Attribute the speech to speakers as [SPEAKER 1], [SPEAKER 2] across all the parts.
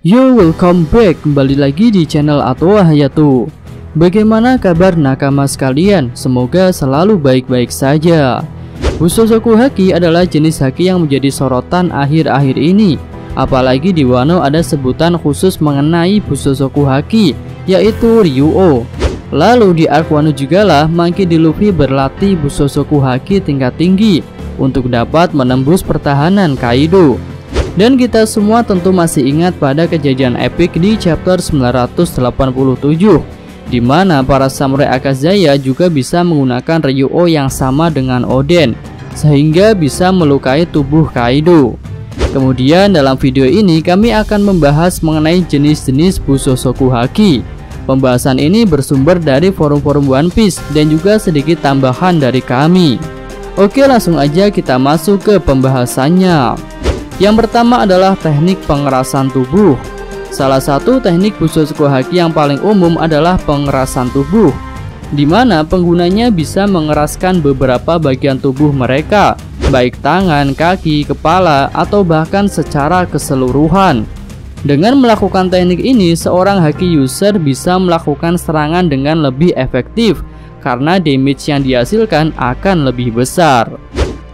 [SPEAKER 1] Yo, welcome back, kembali lagi di channel Atowa Hayato. Bagaimana kabar nakama sekalian? Semoga selalu baik-baik saja. Bussosoku Haki adalah jenis haki yang menjadi sorotan akhir-akhir ini. Apalagi di Wano ada sebutan khusus mengenai Bussosoku Haki, yaitu Ryuo. Lalu di arc Wano juga lah Monkey D. Luffy berlatih Bussosoku Haki tingkat tinggi untuk dapat menembus pertahanan Kaido. Dan kita semua tentu masih ingat pada kejadian epik di chapter 987, di mana para samurai Akazaya juga bisa menggunakan Ryuo yang sama dengan Oden, sehingga bisa melukai tubuh Kaido. Kemudian dalam video ini kami akan membahas mengenai jenis-jenis Bussosoku Haki. Pembahasan ini bersumber dari forum-forum One Piece dan juga sedikit tambahan dari kami. Oke, langsung aja kita masuk ke pembahasannya. Yang pertama adalah teknik pengerasan tubuh. Salah satu teknik Bussosoku Haki yang paling umum adalah pengerasan tubuh, di mana penggunanya bisa mengeraskan beberapa bagian tubuh mereka, baik tangan, kaki, kepala, atau bahkan secara keseluruhan. Dengan melakukan teknik ini, seorang Haki user bisa melakukan serangan dengan lebih efektif karena damage yang dihasilkan akan lebih besar.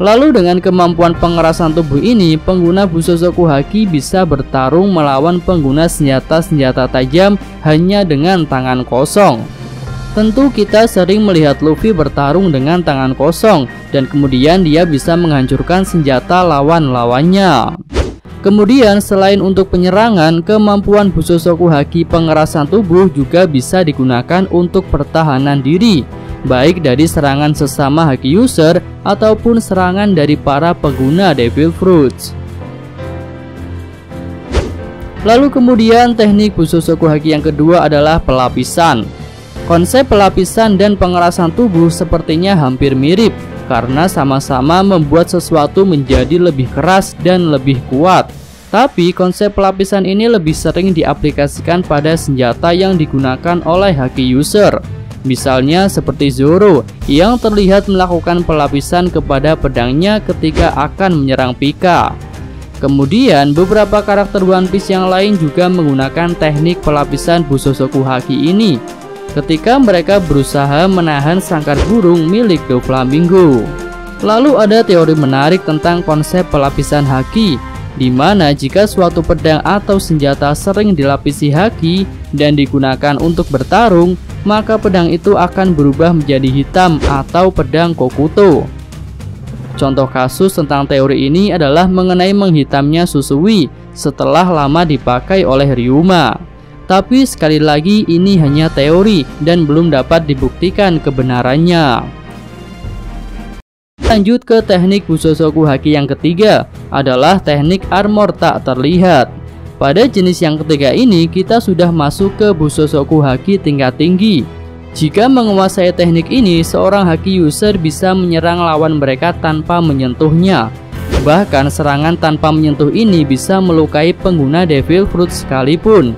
[SPEAKER 1] Lalu dengan kemampuan pengerasan tubuh ini, pengguna Bussosoku Haki bisa bertarung melawan pengguna senjata-senjata tajam hanya dengan tangan kosong. Tentu kita sering melihat Luffy bertarung dengan tangan kosong dan kemudian dia bisa menghancurkan senjata lawan-lawannya. Kemudian selain untuk penyerangan, kemampuan Bussosoku Haki pengerasan tubuh juga bisa digunakan untuk pertahanan diri, baik dari serangan sesama Haki user ataupun serangan dari para pengguna Devil Fruits. Lalu kemudian teknik Bussosoku Haki yang kedua adalah pelapisan. Konsep pelapisan dan pengerasan tubuh sepertinya hampir mirip karena sama-sama membuat sesuatu menjadi lebih keras dan lebih kuat. Tapi konsep pelapisan ini lebih sering diaplikasikan pada senjata yang digunakan oleh Haki user. Misalnya seperti Zoro yang terlihat melakukan pelapisan kepada pedangnya ketika akan menyerang Pika. Kemudian beberapa karakter One Piece yang lain juga menggunakan teknik pelapisan Bussosoku Haki ini ketika mereka berusaha menahan sangkar burung milik Doflamingo. Lalu ada teori menarik tentang konsep pelapisan Haki, di mana jika suatu pedang atau senjata sering dilapisi Haki dan digunakan untuk bertarung, maka pedang itu akan berubah menjadi hitam atau pedang Kokuto. Contoh kasus tentang teori ini adalah mengenai menghitamnya Susui setelah lama dipakai oleh Ryuma. Tapi sekali lagi ini hanya teori dan belum dapat dibuktikan kebenarannya. Lanjut ke teknik Bussosoku Haki yang ketiga adalah teknik armor tak terlihat. Pada jenis yang ketiga ini kita sudah masuk ke Bussosoku Haki tingkat tinggi. Jika menguasai teknik ini, seorang Haki user bisa menyerang lawan mereka tanpa menyentuhnya. Bahkan serangan tanpa menyentuh ini bisa melukai pengguna Devil Fruit sekalipun.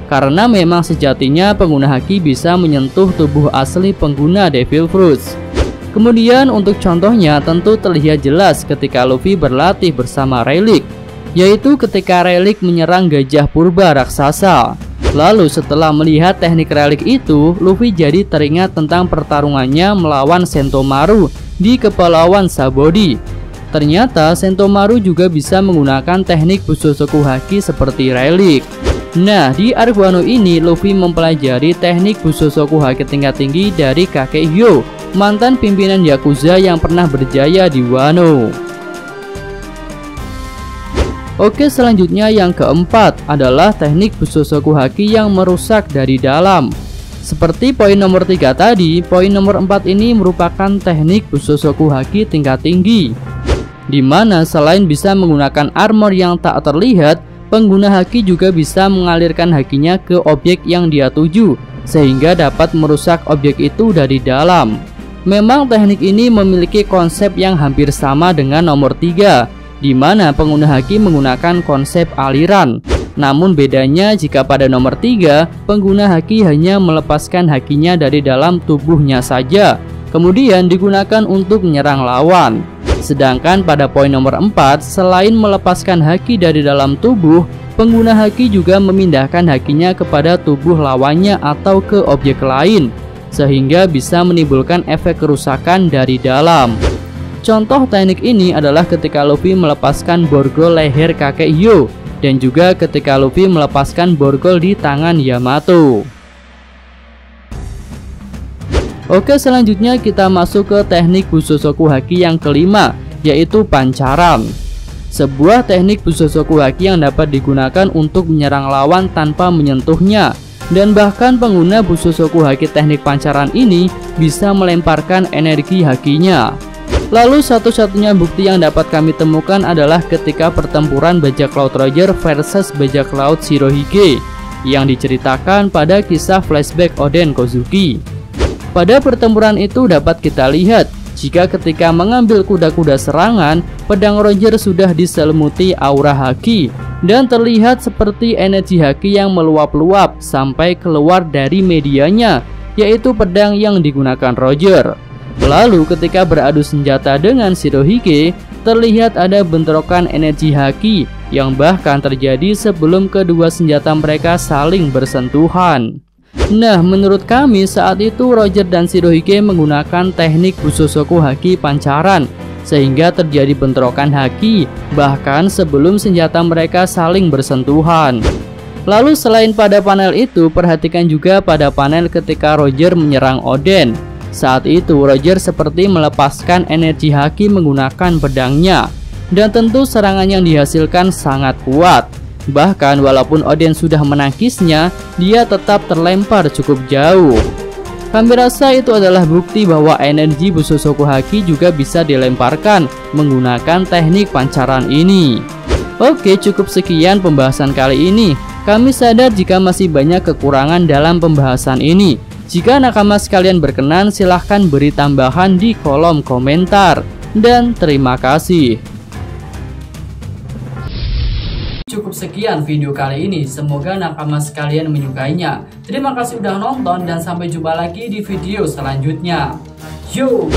[SPEAKER 1] Karena memang sejatinya pengguna Haki bisa menyentuh tubuh asli pengguna Devil Fruits. Kemudian untuk contohnya tentu terlihat jelas ketika Luffy berlatih bersama Rayleigh, yaitu ketika Rayleigh menyerang gajah purba raksasa. Lalu setelah melihat teknik Rayleigh itu, Luffy jadi teringat tentang pertarungannya melawan Sentomaru di Kepulauan Sabaody. Ternyata Sentomaru juga bisa menggunakan teknik Bussosoku Haki seperti Rayleigh. Nah, di arc Wano ini Luffy mempelajari teknik Bussosoku Haki tingkat tinggi dari kakek Hyo, mantan pimpinan Yakuza yang pernah berjaya di Wano. Oke, selanjutnya yang keempat adalah teknik Bussosoku Haki yang merusak dari dalam. Seperti poin nomor 3 tadi, poin nomor 4 ini merupakan teknik Bussosoku Haki tingkat tinggi, di mana selain bisa menggunakan armor yang tak terlihat, pengguna Haki juga bisa mengalirkan Hakinya ke objek yang dia tuju, sehingga dapat merusak objek itu dari dalam. Memang teknik ini memiliki konsep yang hampir sama dengan nomor 3, di mana pengguna Haki menggunakan konsep aliran. Namun bedanya jika pada nomor 3, pengguna Haki hanya melepaskan Hakinya dari dalam tubuhnya saja, kemudian digunakan untuk menyerang lawan. Sedangkan pada poin nomor 4, selain melepaskan haki dari dalam tubuh, pengguna haki juga memindahkan hakinya kepada tubuh lawannya atau ke objek lain, sehingga bisa menimbulkan efek kerusakan dari dalam. Contoh teknik ini adalah ketika Luffy melepaskan borgol leher kakek Hyo, dan juga ketika Luffy melepaskan borgol di tangan Yamato. Oke, selanjutnya kita masuk ke teknik Bushosoku Haki yang kelima, yaitu pancaran. Sebuah teknik Bushosoku Haki yang dapat digunakan untuk menyerang lawan tanpa menyentuhnya. Dan bahkan pengguna Bushosoku Haki teknik pancaran ini bisa melemparkan energi hakinya. Lalu satu-satunya bukti yang dapat kami temukan adalah ketika pertempuran bajak laut Roger versus bajak laut Shirohige yang diceritakan pada kisah flashback Oden Kozuki. Pada pertempuran itu dapat kita lihat jika ketika mengambil kuda-kuda serangan, pedang Roger sudah diselimuti aura haki dan terlihat seperti energi haki yang meluap-luap sampai keluar dari medianya, yaitu pedang yang digunakan Roger. Lalu ketika beradu senjata dengan Shirohige, terlihat ada bentrokan energi haki yang bahkan terjadi sebelum kedua senjata mereka saling bersentuhan. Nah, menurut kami saat itu Roger dan Shirohige menggunakan teknik Bushosoku Haki pancaran, sehingga terjadi bentrokan haki bahkan sebelum senjata mereka saling bersentuhan. Lalu selain pada panel itu, perhatikan juga pada panel ketika Roger menyerang Oden. Saat itu Roger seperti melepaskan energi haki menggunakan pedangnya, dan tentu serangan yang dihasilkan sangat kuat. Bahkan walaupun Oden sudah menangkisnya, dia tetap terlempar cukup jauh. Kami rasa itu adalah bukti bahwa energi Bushosoku Haki juga bisa dilemparkan menggunakan teknik pancaran ini. Oke, cukup sekian pembahasan kali ini. Kami sadar jika masih banyak kekurangan dalam pembahasan ini. Jika nakama sekalian berkenan, silahkan beri tambahan di kolom komentar. Dan terima kasih. Cukup sekian video kali ini, semoga nakama sekalian menyukainya. Terima kasih udah nonton dan sampai jumpa lagi di video selanjutnya. Yo!